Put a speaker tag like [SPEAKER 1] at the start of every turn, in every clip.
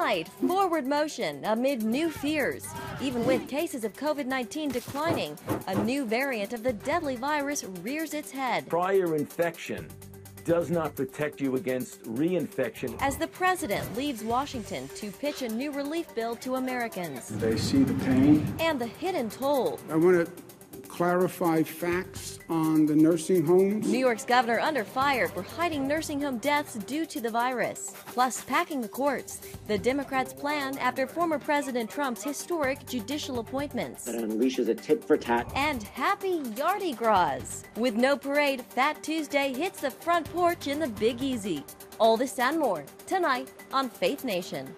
[SPEAKER 1] Tonight, forward motion amid new fears. Even with cases of COVID-19 declining, a new variant of the deadly virus rears its head.
[SPEAKER 2] Prior infection does not protect you against reinfection.
[SPEAKER 1] As the president leaves Washington to pitch a new relief bill to Americans.
[SPEAKER 3] They see the pain.
[SPEAKER 1] And the hidden toll.
[SPEAKER 3] I want to clarify facts on the nursing homes.
[SPEAKER 1] New York's governor under fire for hiding nursing home deaths due to the virus. Plus, packing the courts. The Democrats' plan after former President Trump's historic judicial appointments.
[SPEAKER 4] That unleashes a tit for tat.
[SPEAKER 1] And happy Mardi Gras. With no parade, Fat Tuesday hits the front porch in the Big Easy. All this and more tonight on Faith Nation.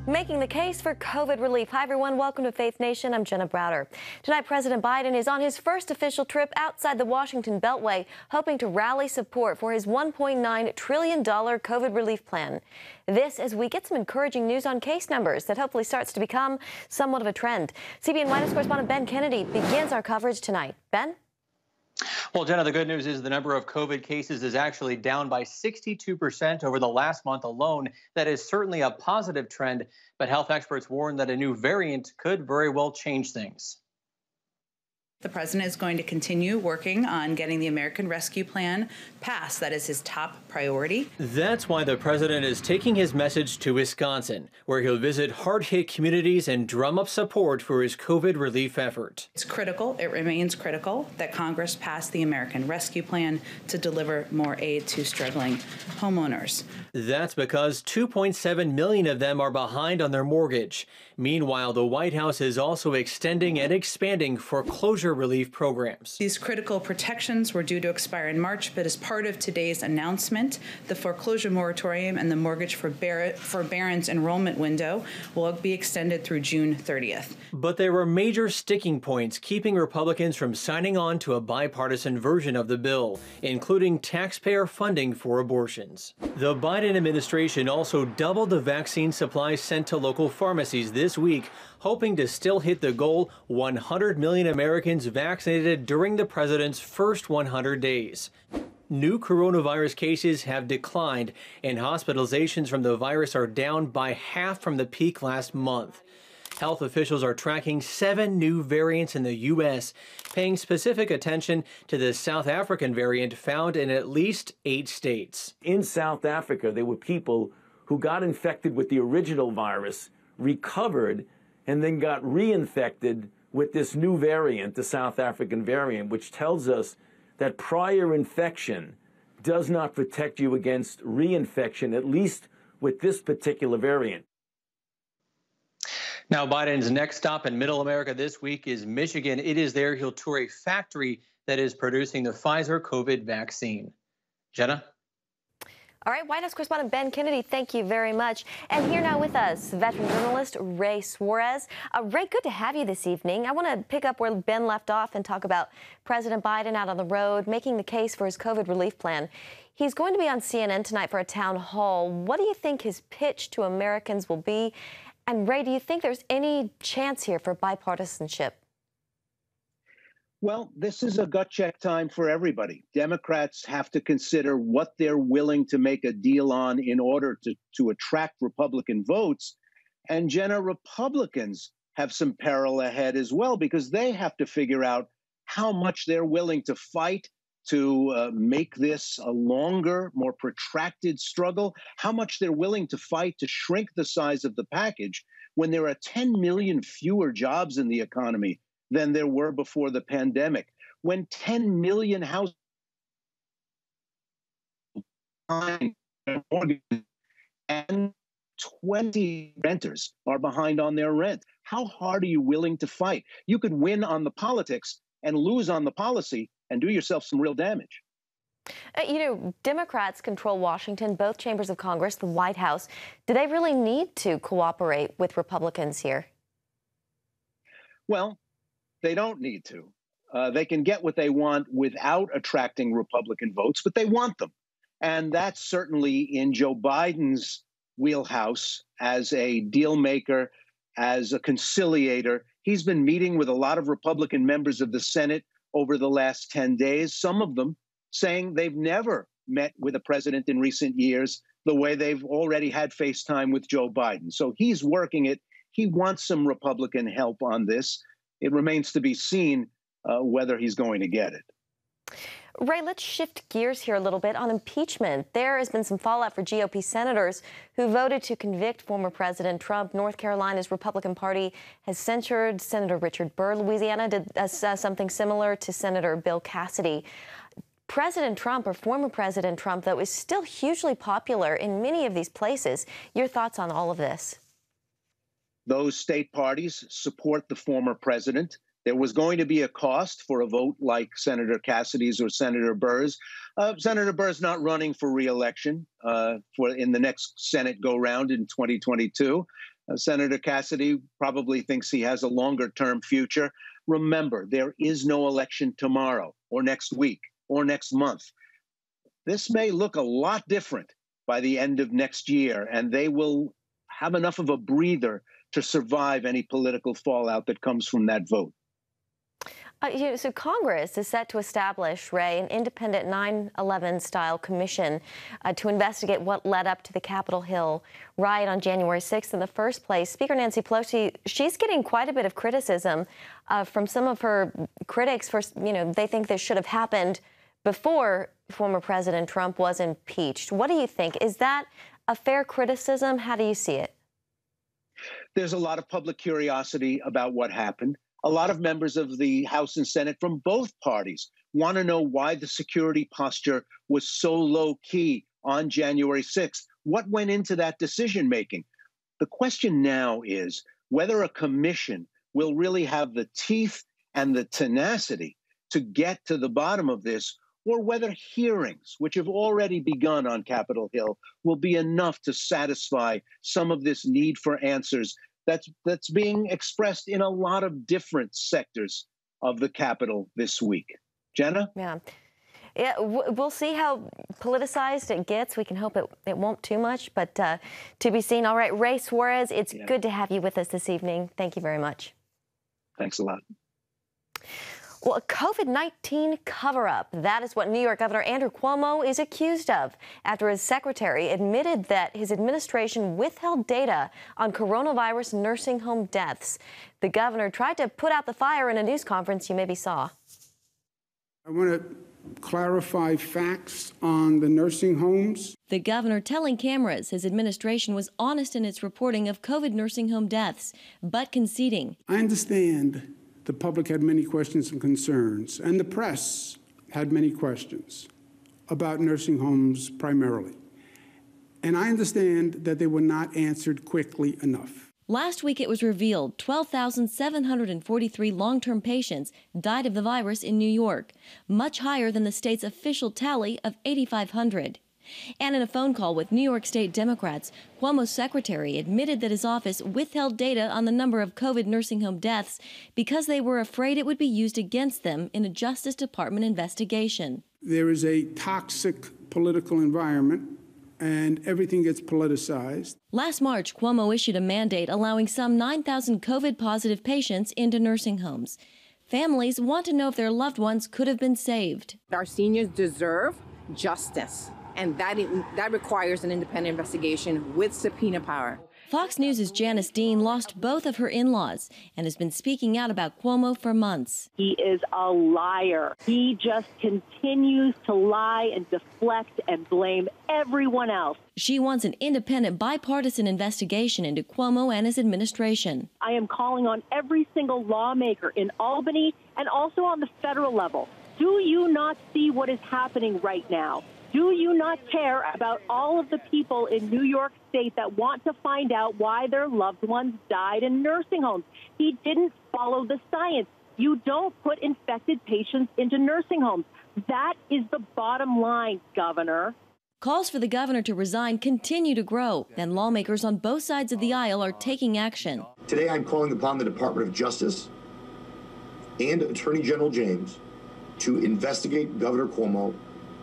[SPEAKER 1] Making the case for COVID relief. Hi, everyone. Welcome to Faith Nation. I'm Jenna Browder. Tonight, President Biden is on his first official trip outside the Washington Beltway, hoping to rally support for his $1.9 trillion COVID relief plan. This as we get some encouraging news on case numbers that hopefully starts to become somewhat of a trend. CBN White House correspondent Ben Kennedy begins our coverage tonight. Ben?
[SPEAKER 5] Well, Jenna, the good news is the number of COVID cases is actually down by 62% over the last month alone. That is certainly a positive trend, but health experts warn that a new variant could very well change things.
[SPEAKER 6] The president is going to continue working on getting the American Rescue Plan passed. That is his top priority.
[SPEAKER 5] That's why the president is taking his message to Wisconsin, where he'll visit hard-hit communities and drum up support for his COVID relief effort.
[SPEAKER 6] It's critical, it remains critical, that Congress pass the American Rescue Plan to deliver more aid to struggling homeowners.
[SPEAKER 5] That's because 2.7 million of them are behind on their mortgage. Meanwhile, the White House is also extending and expanding foreclosure relief programs.
[SPEAKER 6] These critical protections were due to expire in March, but as part of today's announcement, the foreclosure moratorium and the mortgage forbearance enrollment window will be extended through June 30th.
[SPEAKER 5] But there were major sticking points keeping Republicans from signing on to a bipartisan version of the bill, including taxpayer funding for abortions. The Biden administration also doubled the vaccine supply sent to local pharmacies this week, hoping to still hit the goal 100 million Americans vaccinated during the president's first 100 days. New coronavirus cases have declined, and hospitalizations from the virus are down by half from the peak last month. Health officials are tracking 7 new variants in the U.S., paying specific attention to the South African variant found in at least 8 states.
[SPEAKER 2] In South Africa, there were people who got infected with the original virus, recovered, and then got reinfected with this new variant, the South African variant, which tells us that prior infection does not protect you against reinfection, at least with this particular variant.
[SPEAKER 5] Now, Biden's next stop in Middle America this week is Michigan. It is there he'll tour a factory that is producing the Pfizer COVID vaccine. Jenna?
[SPEAKER 1] All right, White House correspondent Ben Kennedy, thank you very much. And here now with us, veteran journalist Ray Suarez. Ray, good to have you this evening. I want to pick up where Ben left off and talk about President Biden out on the road, making the case for his COVID relief plan. He's going to be on CNN tonight for a town hall. What do you think his pitch to Americans will be? And Ray, do you think there's any chance here for bipartisanship?
[SPEAKER 7] Well, this is a gut check time for everybody. Democrats have to consider what they're willing to make a deal on in order to attract Republican votes. And Jenna, Republicans have some peril ahead as well, because they have to figure out how much they're willing to fight to make this a longer, more protracted struggle, how much they're willing to fight to shrink the size of the package when there are 10 million fewer jobs in the economy than there were before the pandemic, when 10 million households and 20 renters are behind on their rent. How hard are you willing to fight? You could win on the politics and lose on the policy and do yourself some real damage.
[SPEAKER 1] You know, Democrats control Washington, both chambers of Congress, the White House. Do they really need to cooperate with Republicans here?
[SPEAKER 7] Well, they don't need to. They can get what they want without attracting Republican votes, but they want them. And that's certainly in Joe Biden's wheelhouse as a deal maker as a conciliator. He's been meeting with a lot of Republican members of the Senate over the last 10 days, some of them saying they've never met with a president in recent years the way they've already had FaceTime with Joe Biden. So he's working it. He wants some Republican help on this. It remains to be seen whether he's going to get it.
[SPEAKER 1] Ray, let's shift gears here a little bit on impeachment. There has been some fallout for GOP senators who voted to convict former President Trump. North Carolina's Republican Party has censured Senator Richard Burr. Louisiana did something similar to Senator Bill Cassidy. President Trump, or former President Trump, though, is still hugely popular in many of these places. Your thoughts on all of this?
[SPEAKER 7] Those state parties support the former president. There was going to be a cost for a vote like Senator Cassidy's or Senator Burr's. Senator Burr's not running for re-election in the next Senate go-round in 2022. Senator Cassidy probably thinks he has a longer-term future. Remember, there is no election tomorrow or next week or next month. This may look a lot different by the end of next year, and they will have enough of a breather to survive any political fallout that comes from that vote.
[SPEAKER 1] So Congress is set to establish, Ray, an independent 9/11-style commission to investigate what led up to the Capitol Hill riot on January 6th in the first place. Speaker Nancy Pelosi, she's getting quite a bit of criticism from some of her critics for, they think this should have happened before former President Trump was impeached. What do you think? Is that a fair criticism? How do you see it?
[SPEAKER 7] There's a lot of public curiosity about what happened. A lot of members of the House and Senate from both parties want to know why the security posture was so low key on January 6th. What went into that decision making? The question now is whether a commission will really have the teeth and the tenacity to get to the bottom of this, or whether hearings, which have already begun on Capitol Hill, will be enough to satisfy some of this need for answers that's being expressed in a lot of different sectors of the Capitol this week. Jenna?
[SPEAKER 1] Yeah, we'll see how politicized it gets. We can hope it won't too much, but to be seen. All right, Ray Suarez, it's good to have you with us this evening. Thank you very much.
[SPEAKER 7] Thanks a lot.
[SPEAKER 1] Well, a COVID-19 cover-up. That is what New York Governor Andrew Cuomo is accused of after his secretary admitted that his administration withheld data on coronavirus nursing home deaths. The governor tried to put out the fire in a news conference you maybe saw.
[SPEAKER 3] I want to clarify facts on the nursing homes.
[SPEAKER 8] The governor telling cameras his administration was honest in its reporting of COVID nursing home deaths, but conceding.
[SPEAKER 3] I understand the public had many questions and concerns, and the press had many questions about nursing homes primarily. And I understand that they were not answered quickly enough.
[SPEAKER 8] Last week it was revealed 12,743 long-term patients died of the virus in New York, much higher than the state's official tally of 8,500. And in a phone call with New York State Democrats, Cuomo's secretary admitted that his office withheld data on the number of COVID nursing home deaths because they were afraid it would be used against them in a Justice Department investigation.
[SPEAKER 3] There is a toxic political environment, and everything gets politicized.
[SPEAKER 8] Last March, Cuomo issued a mandate allowing some 9,000 COVID-positive patients into nursing homes. Families want to know if their loved ones could have been saved.
[SPEAKER 9] Our seniors deserve justice. And that requires an independent investigation with subpoena power.
[SPEAKER 8] Fox News' Janice Dean lost both of her in-laws and has been speaking out about Cuomo for months.
[SPEAKER 10] He is a liar. He just continues to lie and deflect and blame everyone else.
[SPEAKER 8] She wants an independent, bipartisan investigation into Cuomo and his administration.
[SPEAKER 10] I am calling on every single lawmaker in Albany and also on the federal level. Do you not see what is happening right now? Do you not care about all of the people in New York State that want to find out why their loved ones died in nursing homes? He didn't follow the science. You don't put infected patients into nursing homes. That is the bottom line, Governor.
[SPEAKER 8] Calls for the governor to resign continue to grow, and lawmakers on both sides of the aisle are taking action.
[SPEAKER 11] Today I'm calling upon the Department of Justice and Attorney General James to investigate Governor Cuomo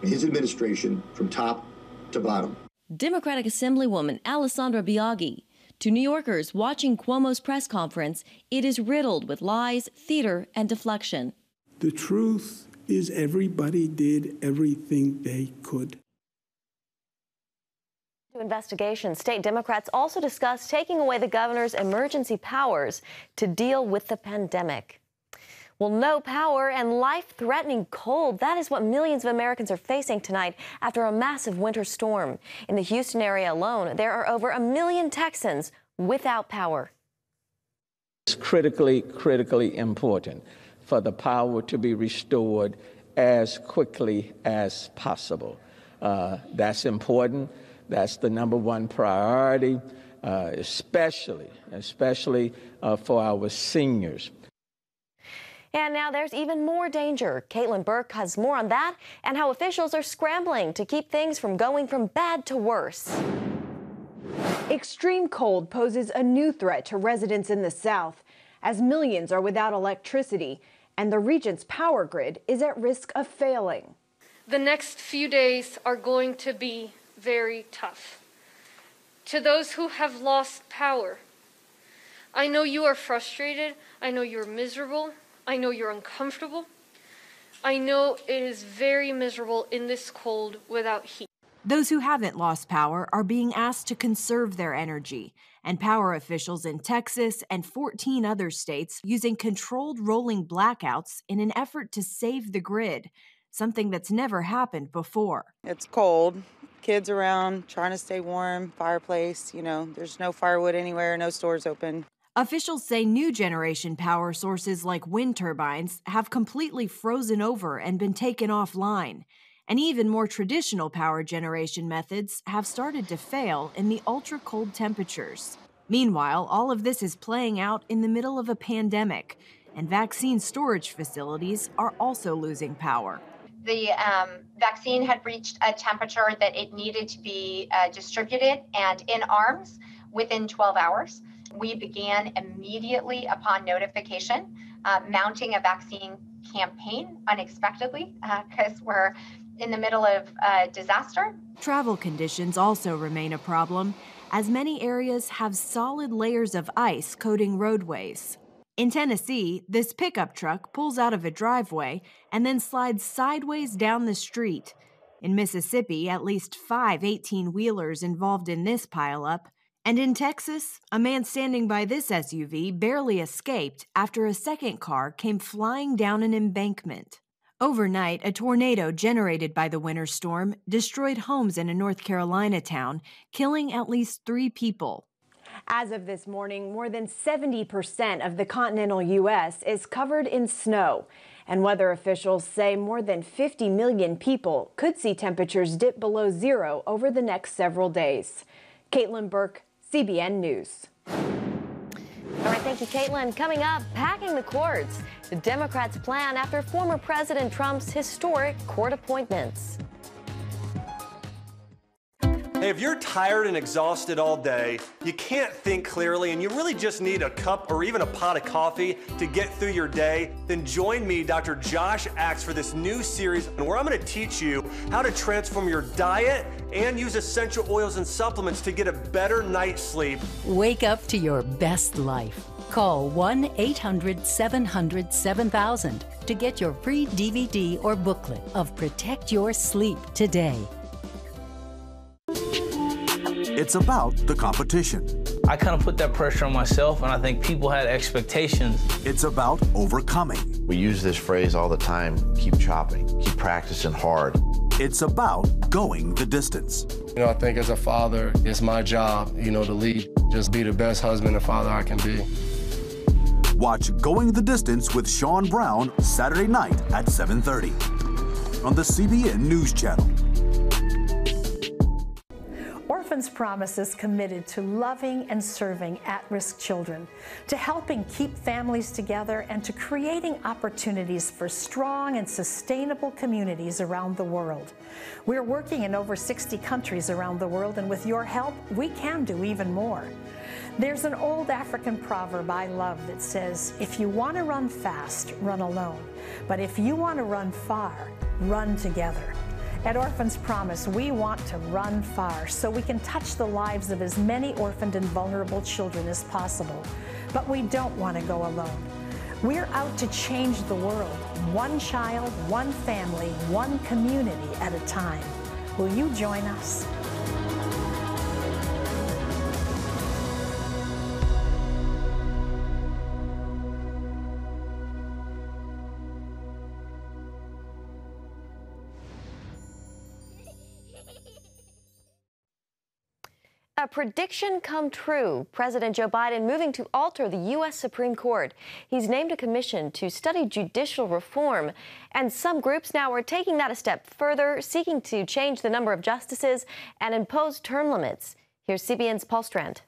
[SPEAKER 11] and his administration from top to bottom.
[SPEAKER 8] Democratic Assemblywoman Alessandra Biaggi To New Yorkers watching Cuomo's press conference, it is riddled with lies, theater, and deflection.
[SPEAKER 3] The truth is everybody did everything they could.
[SPEAKER 1] Investigation. State Democrats also discussed taking away the governor's emergency powers to deal with the pandemic. Well, no power and life-threatening cold. That is what millions of Americans are facing tonight after a massive winter storm. In the Houston area alone, there are over 1 million Texans without power.
[SPEAKER 12] It's critically important for the power to be restored as quickly as possible. That's important. That's the #1 priority, especially for our seniors.
[SPEAKER 1] And now there's even more danger. Caitlin Burke has more on that and how officials are scrambling to keep things from going from bad to worse.
[SPEAKER 13] Extreme cold poses a new threat to residents in the South as millions are without electricity and the region's power grid is at risk of failing.
[SPEAKER 14] The next few days are going to be very tough. To those who have lost power, I know you are frustrated. I know you're miserable. I know you're uncomfortable. I know it is very miserable in this cold without heat.
[SPEAKER 13] Those who haven't lost power are being asked to conserve their energy, and power officials in Texas and 14 other states using controlled rolling blackouts in an effort to save the grid, something that's never happened before.
[SPEAKER 15] It's cold. Kids around, trying to stay warm, fireplace, there's no firewood anywhere, no stores open.
[SPEAKER 13] Officials say new generation power sources like wind turbines have completely frozen over and been taken offline. And even more traditional power generation methods have started to fail in the ultra-cold temperatures. Meanwhile, all of this is playing out in the middle of a pandemic, and vaccine storage facilities are also losing power.
[SPEAKER 16] The vaccine had reached a temperature that it needed to be distributed and in arms within 12 hours. We began immediately upon notification, mounting a vaccine campaign unexpectedly because we're in the middle of a disaster.
[SPEAKER 13] Travel conditions also remain a problem, as many areas have solid layers of ice coating roadways. In Tennessee, this pickup truck pulls out of a driveway and then slides sideways down the street. In Mississippi, at least 5 18-wheelers involved in this pileup. And in Texas, a man standing by this SUV barely escaped after a second car came flying down an embankment. Overnight, a tornado generated by the winter storm destroyed homes in a North Carolina town, killing at least 3 people. As of this morning, more than 70% of the continental U.S. is covered in snow, and weather officials say more than 50 million people could see temperatures dip below zero over the next several days. Caitlin Burke, CBN News.
[SPEAKER 1] All right, thank you, Caitlin. Coming up, packing the courts. The Democrats' plan after former President Trump's historic court appointments.
[SPEAKER 17] Hey, if you're tired and exhausted all day, you can't think clearly, and you really just need a cup or even a pot of coffee to get through your day, then join me, Dr. Josh Axe, for this new series where I'm going to teach you how to transform your diet and use essential oils and supplements to get a better night's sleep.
[SPEAKER 18] Wake up to your best life. Call 1-800-700-7000 to get your free DVD or booklet of Protect Your Sleep today.
[SPEAKER 19] It's about the competition.
[SPEAKER 20] I kind of put that pressure on myself, and I think people had expectations.
[SPEAKER 19] It's about overcoming.
[SPEAKER 21] We use this phrase all the time, keep chopping, keep practicing hard.
[SPEAKER 19] It's about going the distance.
[SPEAKER 22] I think as a father, it's my job, to lead, just be the best husband and father I can be.
[SPEAKER 19] Watch Going the Distance with Sean Brown Saturday night at 7:30 on the CBN News Channel.
[SPEAKER 23] Orphans Promise is committed to loving and serving at-risk children, to helping keep families together, and to creating opportunities for strong and sustainable communities around the world. We're working in over 60 countries around the world, and with your help, we can do even more. There's an old African proverb I love that says, if you want to run fast, run alone. But if you want to run far, run together. At Orphans Promise, we want to run far so we can touch the lives of as many orphaned and vulnerable children as possible. But we don't want to go alone. We're out to change the world, one child, one family, one community at a time. Will you join us?
[SPEAKER 1] A prediction come true. President Joe Biden moving to alter the U.S. Supreme Court. He's named a commission to study judicial reform. And some groups now are taking that a step further, seeking to change the number of justices and impose term limits. Here's CBN's Paul Strand.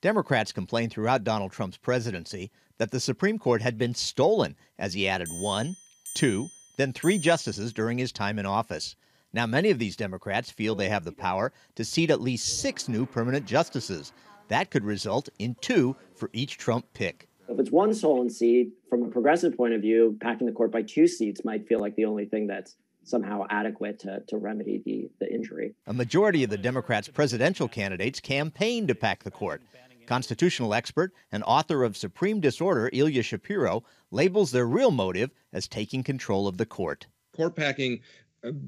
[SPEAKER 2] Democrats complained throughout Donald Trump's presidency that the Supreme Court had been stolen as he added 1, 2, then 3 justices during his time in office. Now, many of these Democrats feel they have the power to seat at least 6 new permanent justices. That could result in 2 for each Trump pick.
[SPEAKER 4] If it's 1 stolen seat, from a progressive point of view, packing the court by 2 seats might feel like the only thing that's somehow adequate to remedy the injury.
[SPEAKER 2] A majority of the Democrats' presidential candidates campaigned to pack the court. Constitutional expert and author of Supreme Disorder, Ilya Shapiro, labels their real motive as taking control of the court.
[SPEAKER 6] Court packing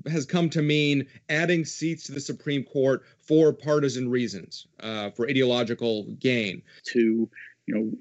[SPEAKER 6] has come to mean adding seats to the Supreme Court for partisan reasons, for ideological gain.
[SPEAKER 24] To,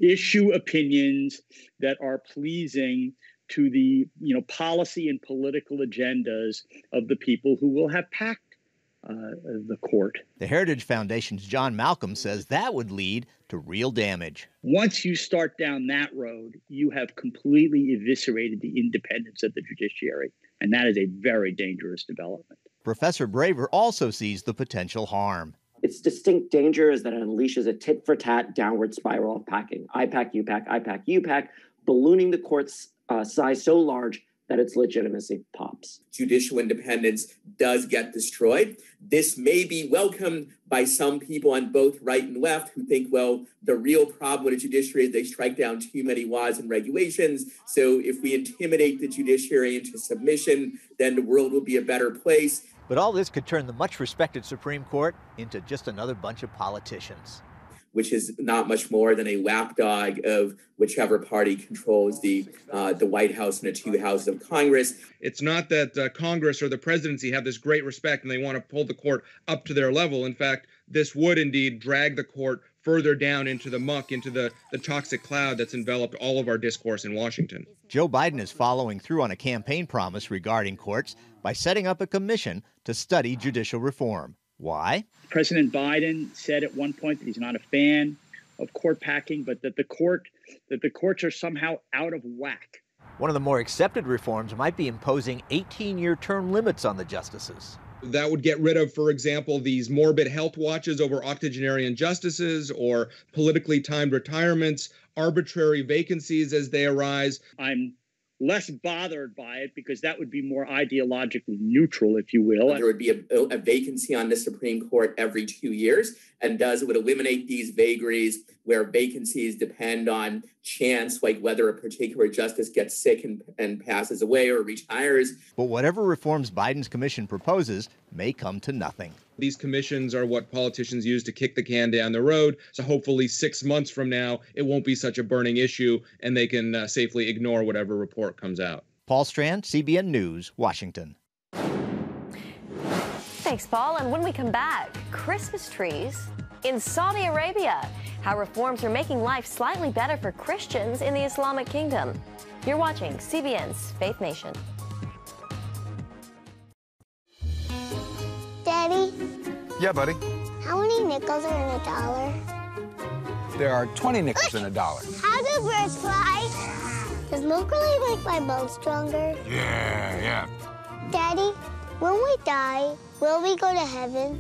[SPEAKER 24] issue opinions that are pleasing to the, policy and political agendas of the people who will have packed the court.
[SPEAKER 2] The Heritage Foundation's John Malcolm says that would lead to real damage.
[SPEAKER 24] Once you start down that road, you have completely eviscerated the independence of the judiciary. And that is a very dangerous development.
[SPEAKER 2] Professor Braver also sees the potential harm.
[SPEAKER 4] Its distinct danger is that it unleashes a tit-for-tat downward spiral of packing. I pack, you pack, I pack, you pack, ballooning the court's size so large that its legitimacy pops.
[SPEAKER 25] Judicial independence does get destroyed. This may be welcomed by some people on both right and left who think, well, the real problem with the judiciary is they strike down too many laws and regulations. So if we intimidate the judiciary into submission, then the world will be a better place.
[SPEAKER 2] But all this could turn the much respected Supreme Court into just another bunch of politicians,
[SPEAKER 25] which is not much more than a lapdog of whichever party controls the White House and the 2 houses of Congress.
[SPEAKER 6] It's not that Congress or the presidency have this great respect and they want to pull the court up to their level. In fact, this would indeed drag the court further down into the muck, into the toxic cloud that's enveloped all of our discourse in Washington.
[SPEAKER 2] Joe Biden is following through on a campaign promise regarding courts by setting up a commission to study judicial reform. Why?
[SPEAKER 24] President Biden said at one point that he's not a fan of court packing, but that the courts are somehow out of whack.
[SPEAKER 2] One of the more accepted reforms might be imposing 18-year term limits on the justices.
[SPEAKER 6] That would get rid of, for example, these morbid health watches over octogenarian justices or politically timed retirements, arbitrary vacancies as they arise.
[SPEAKER 24] I'm less bothered by it because that would be more ideologically neutral, if you will.
[SPEAKER 25] There would be a vacancy on the Supreme Court every 2 years, and it would eliminate these vagaries where vacancies depend on chance, like whether a particular justice gets sick and passes away or retires.
[SPEAKER 2] But whatever reforms Biden's commission proposes may come to nothing.
[SPEAKER 6] These commissions are what politicians use to kick the can down the road. So hopefully 6 months from now, it won't be such a burning issue and they can safely ignore whatever report comes out.
[SPEAKER 2] Paul Strand, CBN News, Washington.
[SPEAKER 1] Thanks, Paul. And when we come back, Christmas trees in Saudi Arabia, how reforms are making life slightly better for Christians in the Islamic kingdom. You're watching CBN's Faith Nation.
[SPEAKER 26] Daddy?
[SPEAKER 27] Yeah, buddy.
[SPEAKER 26] How many nickels are in a dollar?
[SPEAKER 27] There are 20 nickels in a dollar.
[SPEAKER 26] How do birds fly? Does milk really make my bones stronger?
[SPEAKER 27] Yeah.
[SPEAKER 26] Daddy, when we die, will we go to heaven?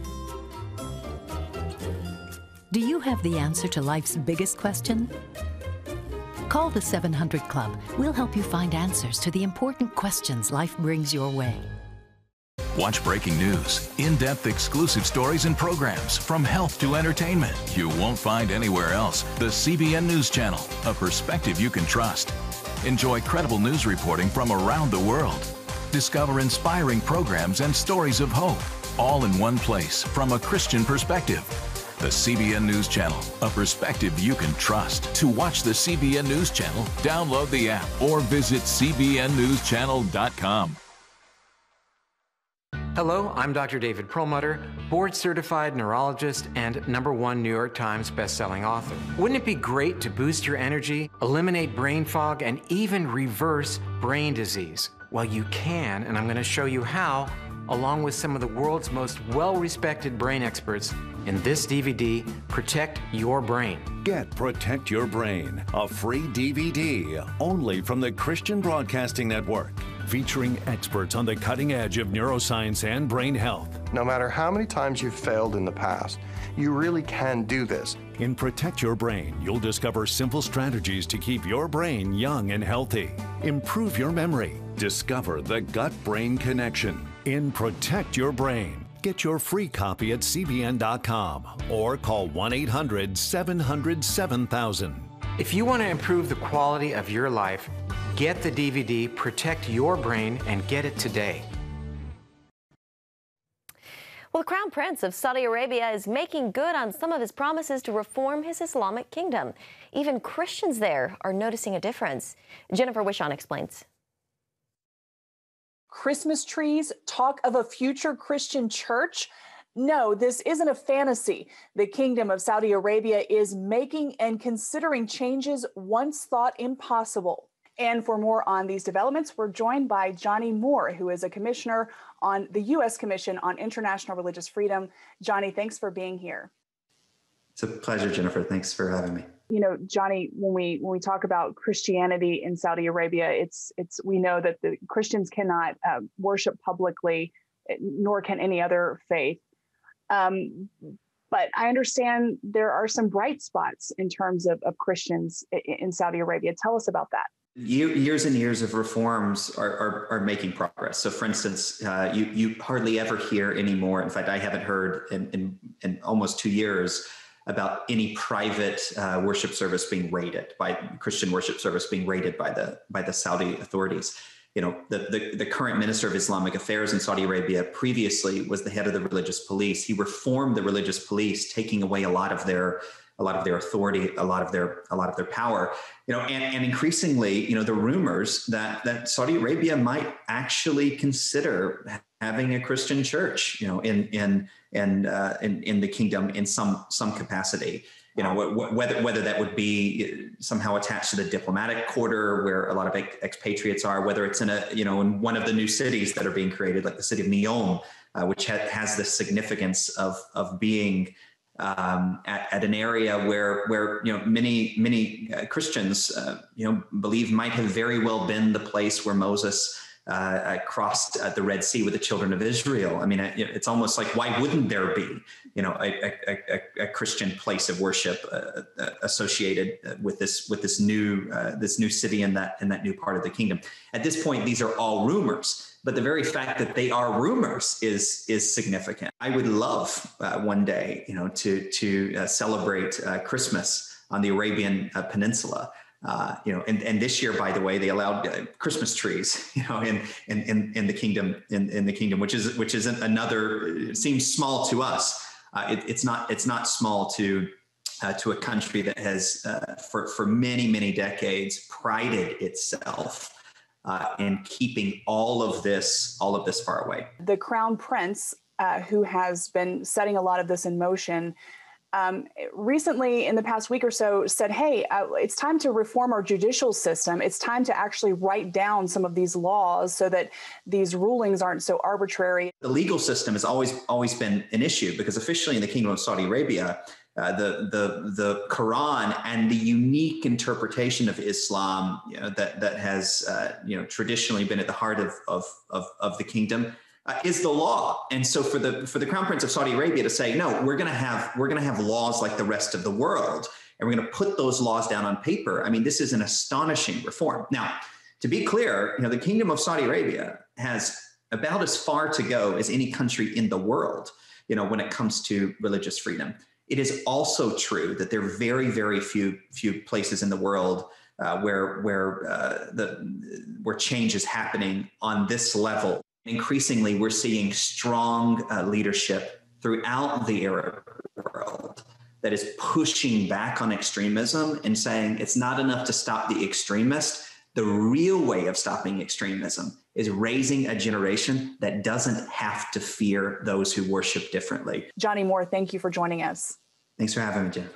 [SPEAKER 18] Do you have the answer to life's biggest question? Call the 700 Club. We'll help you find answers to the important questions life brings your way.
[SPEAKER 28] Watch breaking news, in-depth exclusive stories and programs from health to entertainment you won't find anywhere else. The CBN News Channel, a perspective you can trust. Enjoy credible news reporting from around the world. Discover inspiring programs and stories of hope, all in one place from a Christian perspective. The CBN News Channel, a perspective you can trust. To watch the CBN News Channel, download the app or visit cbnnewschannel.com.
[SPEAKER 3] Hello, I'm Dr. David Perlmutter, board-certified neurologist and #1 New York Times bestselling author. Wouldn't it be great to boost your energy, eliminate brain fog, and even reverse brain disease? Well, you can, and I'm going to show you how, along with some of the world's most well-respected brain experts in this DVD, Protect Your Brain.
[SPEAKER 5] Get Protect Your Brain, a free DVD only from the Christian Broadcasting Network, featuring experts on the cutting edge of neuroscience and brain health.
[SPEAKER 7] No matter how many times you've failed in the past, you really can do this.
[SPEAKER 5] In Protect Your Brain, you'll discover simple strategies to keep your brain young and healthy. Improve your memory. Discover the gut-brain connection. In Protect Your Brain. Get your free copy at cbn.com or call 1-800-700-7000.
[SPEAKER 3] If you want to improve the quality of your life, get the DVD Protect Your Brain and get it today.
[SPEAKER 1] Well, the Crown Prince of Saudi Arabia is making good on some of his promises to reform his Islamic kingdom. Even Christians there are noticing a difference. Jennifer Wishon explains.
[SPEAKER 8] Christmas trees, talk of a future Christian church? No, this isn't a fantasy. The Kingdom of Saudi Arabia is making and considering changes once thought impossible. And for more on these developments, we're joined by Johnny Moore, who is a commissioner on the U.S. Commission on International Religious Freedom. Johnny, thanks for being here.
[SPEAKER 9] It's a pleasure, Jennifer. Thanks for having me.
[SPEAKER 8] You know, Johnny, when we talk about Christianity in Saudi Arabia, we know that the Christians cannot worship publicly, nor can any other faith. But I understand there are some bright spots in terms of Christians in Saudi Arabia. Tell us about that.
[SPEAKER 9] Years and years of reforms are making progress. So, for instance, you hardly ever hear anymore. In fact, I haven't heard in almost 2 years about any private worship service being raided by Christian worship service being raided by the Saudi authorities. You know, the current Minister of Islamic Affairs in Saudi Arabia previously was the head of the religious police. He reformed the religious police, taking away a lot of their authority, a lot of their power. You know, and increasingly, you know, the rumors that Saudi Arabia might actually consider having a Christian church, you know, in the kingdom in some capacity. You know, whether that would be somehow attached to the diplomatic quarter where a lot of expatriates are, whether it's in in one of the new cities that are being created, like the city of Neom, which has the significance of being at an area where you know many Christians believe might have very well been the place where Moses crossed the Red Sea with the children of Israel. I mean, it's almost like, why wouldn't there be, you know, a Christian place of worship associated with this new city in that new part of the kingdom? At this point, these are all rumors, but the very fact that they are rumors is significant. I would love one day, you know, to celebrate Christmas on the Arabian Peninsula. You know, and this year, by the way, they allowed Christmas trees, you know, in the kingdom, in the kingdom, which is another, it seems small to us. It's not small to a country that has for many decades prided itself in keeping all of this far away.
[SPEAKER 8] The Crown Prince, who has been setting a lot of this in motion, recently in the past week or so said, hey, it's time to reform our judicial system. It's time to actually write down some of these laws so that these rulings aren't so arbitrary.
[SPEAKER 9] The legal system has always been an issue because officially in the Kingdom of Saudi Arabia, the Quran and the unique interpretation of Islam, you know, that has traditionally been at the heart of the kingdom is the law. And so for the Crown Prince of Saudi Arabia to say, no, we're going to have laws like the rest of the world, and we're going to put those laws down on paper. I mean, this is an astonishing reform. Now, to be clear, you know, the Kingdom of Saudi Arabia has about as far to go as any country in the world, you know, when it comes to religious freedom. It is also true that there are very, very few places in the world where change is happening on this level. Increasingly, we're seeing strong leadership throughout the Arab world that is pushing back on extremism and saying it's not enough to stop the extremist. The real way of stopping extremism is raising a generation that doesn't have to fear those who worship differently.
[SPEAKER 8] Johnny Moore, thank you for joining us.
[SPEAKER 9] Thanks for having me, Jeff.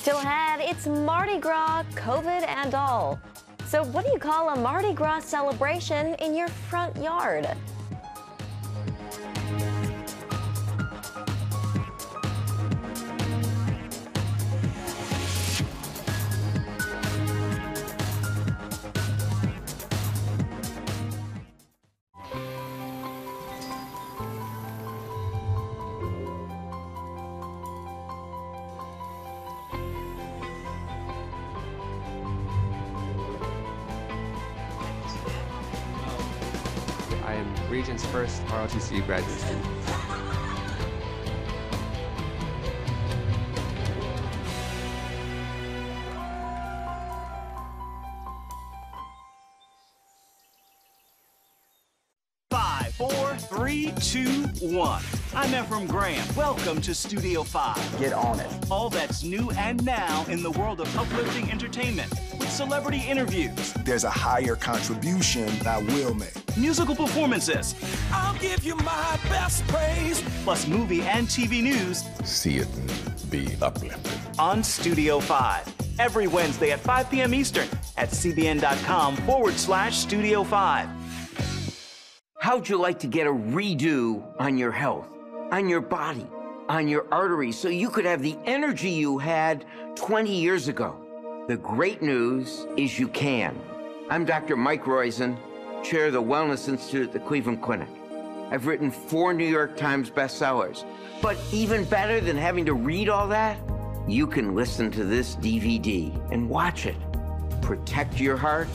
[SPEAKER 1] Still ahead, it's Mardi Gras, COVID and all. So what do you call a Mardi Gras celebration in your front yard?
[SPEAKER 10] I am Region's first ROTC graduate student.
[SPEAKER 11] Five, 4, 3, 2, 1. I'm Ephraim Graham. Welcome to Studio 5.
[SPEAKER 12] Get on it.
[SPEAKER 11] All that's new and now in the world of uplifting entertainment with celebrity interviews.
[SPEAKER 12] There's a higher contribution I will make.
[SPEAKER 11] Musical performances. I'll give you my best praise. Plus movie and TV news.
[SPEAKER 12] See it and be uplifted.
[SPEAKER 11] On Studio 5. Every Wednesday at 5 p.m. Eastern at cbn.com/Studio 5.
[SPEAKER 13] How'd you like to get a redo on your health, on your body, on your arteries, so you could have the energy you had 20 years ago? The great news is you can. I'm Dr. Mike Roizen, chair of the Wellness Institute at the Cleveland Clinic. I've written 4 New York Times bestsellers. But even better than having to read all that, you can listen to this DVD and watch it. Protect your heart?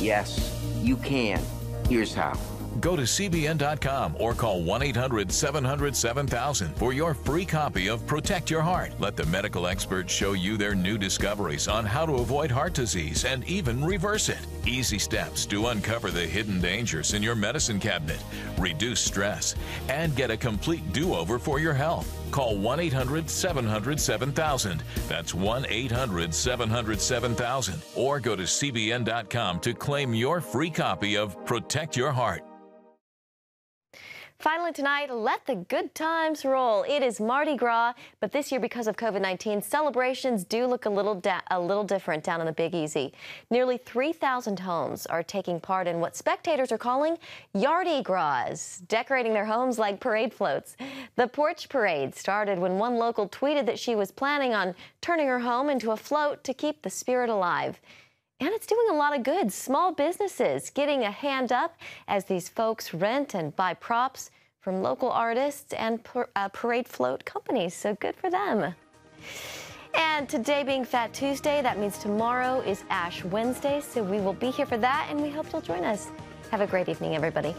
[SPEAKER 13] Yes, you can. Here's how.
[SPEAKER 28] Go to cbn.com or call 1-800-700-7000 for your free copy of Protect Your Heart. Let the medical experts show you their new discoveries on how to avoid heart disease and even reverse it. Easy steps to uncover the hidden dangers in your medicine cabinet, reduce stress, and get a complete do-over for your health. Call 1-800-700-7000. That's 1-800-700-7000. Or go to cbn.com to claim your free copy of Protect Your Heart.
[SPEAKER 1] Finally tonight, let the good times roll. It is Mardi Gras, but this year, because of COVID-19, celebrations do look a little different down in the Big Easy. Nearly 3,000 homes are taking part in what spectators are calling Yardi Gras, decorating their homes like parade floats. The porch parade started when one local tweeted that she was planning on turning her home into a float to keep the spirit alive. And it's doing a lot of good. Small businesses getting a hand up as these folks rent and buy props from local artists and parade float companies. So good for them. And today being Fat Tuesday, that means tomorrow is Ash Wednesday. So we will be here for that, and we hope you'll join us. Have a great evening, everybody.